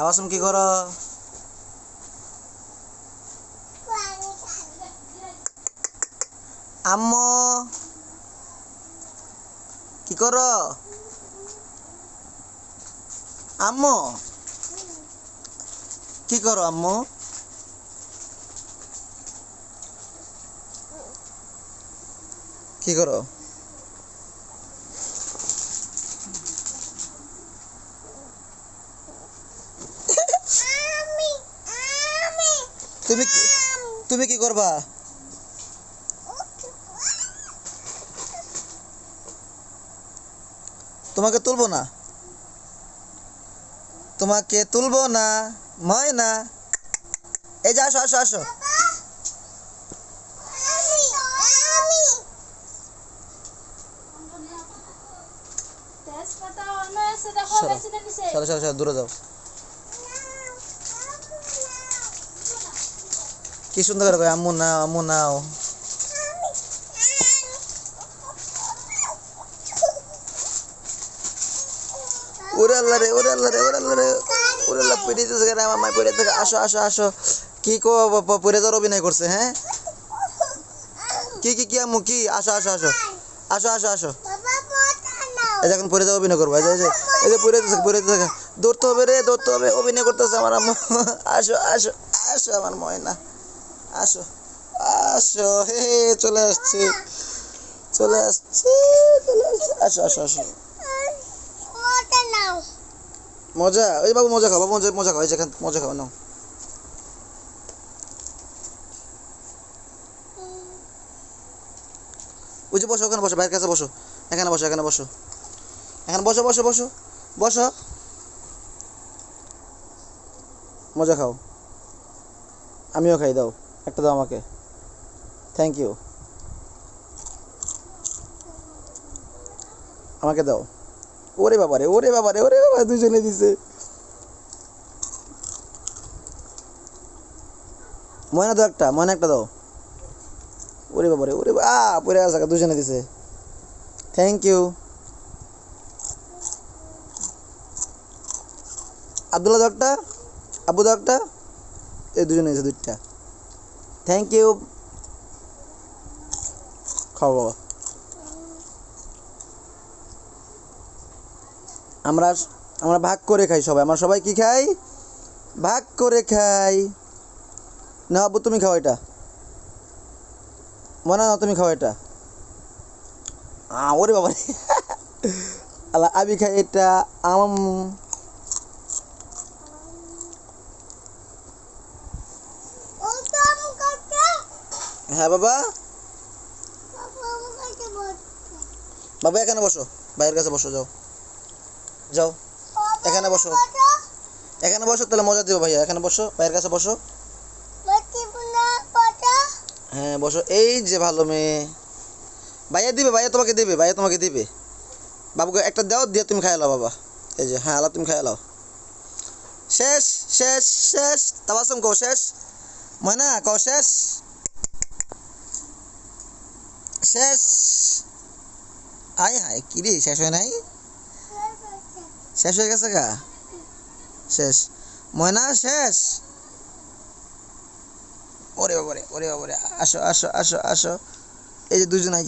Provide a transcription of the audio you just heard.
তাবাসুম কি করো? আম্মু কি করো? আম্মু কি করো? আম্মু কি করো? তুমি তুমি কি করবা? তোমাকে তুলবো না, তোমাকে তুলবো না ময়না। এই যে আসো আসো আসো। সরো সরো সরো, দূরে যাও। কি সুন্দর করে কয় আম্মু নাও আম্মু নাও। ওরে আল্লাহ রে, ওরে আল্লাহ রে, ওরে আল্লাহ রে, ওরে আল্লাহ, পেটে যেতে গেলে আমার মায় পেটে থেকে। আসো আসো আসো। কি কো পরে যাওয়ার অভিনয় করছে? হ্যাঁ কি কি কি আম্মু কি? আসো আসো আসো আসো আসো আসো। এই যে এখন পরে যাওয়া অভিনয় করবো। এই যে এই যে পরে যেতে পরে যেতে দৌড়তে হবে রে, দৌড়তে হবে। অভিনয় করতেছে আমার আম্মু। আসো আসো আসো আমার ময়না, আসো আসো। হে চলে আসছে, চলে আসছে, চলে আসছে। আসো আসো আসো। মজা? ওই বাবু মজা খাও, বাবু মজা মজা খাও। এই যেখান মজা খাও নাও। ওই যে বসো, ওখানে বসো, বাইরের কাছে বসো। এখানে বসো, এখানে বসো, এখানে বসো বসো বসো বসো। মজা খাও। আমিও খাই, দাও একটা, দাও আমাকে। থ্যাংক ইউ, আমাকে দাও। ওরে বাবা রে, ওরে বাবা রে, ওরে বাবা, দুজনে দিছে। ময়না দাও একটা, ময়না একটা দাও। ওরে বাবা রে, ওরে পরে আসা, দুজনে দিছে। Thank you. আব্দুল্লাহ দাও একটা, আব্বু দাও একটা। এই দুজনে দিছে দুইটা। Thank you. খাও বাবা। আমরা আমরা ভাগ করে খাই সবাই, আমরা সবাই কি খাই? ভাগ করে খাই। না আব্বু তুমি খাও এটা, মনে না তুমি খাও এটা। ওরে বাবা আল্লাহ, আমি খাই এটা। আম হ্যাঁ বাবা, বাবা এখানে বসো, ভাইয়ের কাছে বসো, যাও যাও, এখানে বসো, এখানে বসো, তাহলে মজা দেবো ভাইয়া। এখানে বসো, ভাইয়ের কাছে বসো। হ্যাঁ বসো। এই যে ভালো মেয়ে, ভাইয়া দিবে, ভাইয়া তোমাকে দিবে, ভাইয়া তোমাকে দিবে। বাবুকে একটা দাও, দিয়ে তুমি খাই লাও বাবা। এই যে হ্যাঁ আল্লাহ, তুমি খাই লাও। শেষ শেষ শেষ। তাবাসুম কও শেষ, ময়না কও শেষ, শেষ। আয় হায়, কি রে, শেষ হয় নাই? শেষ হয়ে গেছে গা, শেষ। ময়না শেষ। ওরে বাবারে, ওরে বাবারে, আসো আসো আসো আসো। এই যে দুজন আই,